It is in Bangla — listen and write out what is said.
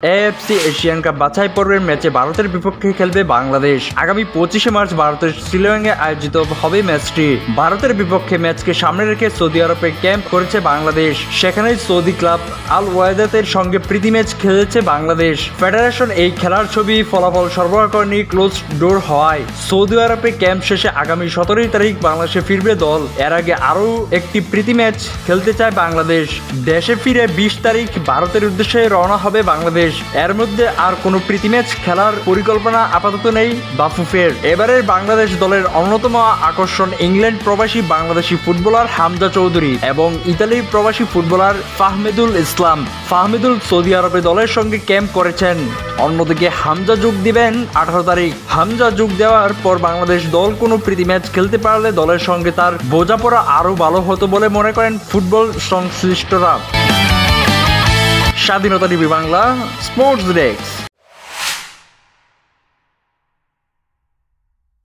এএফসি এশিয়ান কাপ বাছাই পর্বের ম্যাচে ভারতের বিপক্ষে খেলবে বাংলাদেশ। আগামী 25শে মার্চ ভারতের শিলংয়ে আয়োজিত হবে ম্যাচটি। ভারতের বিপক্ষে ম্যাচকে সামনে রেখে সৌদি আরবে ক্যাম্প করেছে বাংলাদেশ। সেখানেই সৌদি ক্লাব আল ওয়াদাতের সঙ্গে প্রীতি ম্যাচ খেলেছে বাংলাদেশ। ফেডারেশন এই খেলার ছবি ফলাফল সরবরাহ করেনি ক্লোজ ডোর হওয়ায়। সৌদি আরবে ক্যাম্প শেষে আগামী 17 তারিখ বাংলাদেশে ফিরবে দল। এর আগে আরও একটি প্রীতি ম্যাচ খেলতে চায় বাংলাদেশ। দেশে ফিরে 20 তারিখ ভারতের উদ্দেশ্যে রওনা হবে বাংলাদেশ। এর মধ্যে আর কোনো প্রীতি ম্যাচ খেলার পরিকল্পনা আপাতত নেই বাফুফের। এবারের বাংলাদেশ দলের অন্যতম আকর্ষণ ইংল্যান্ড প্রবাসী বাংলাদেশি ফুটবলার হামজা চৌধুরী এবং ইতালির প্রবাসী ফুটবলার ফাহমিদুল ইসলাম। ফাহমিদুল সৌদি আরবে দলের সঙ্গে ক্যাম্প করেছেন। অন্যদিকে হামজা যোগ দিবেন 18 তারিখ। হামজা যোগ দেওয়ার পর বাংলাদেশ দল কোনো প্রীতি ম্যাচ খেলতে পারলে দলের সঙ্গে তার বোঝাপড়া আরও ভালো হতো বলে মনে করেন ফুটবল সংশ্লিষ্টরা। স্বাধীনতা টিভি বাংলা স্পোর্টস ডেস্ক।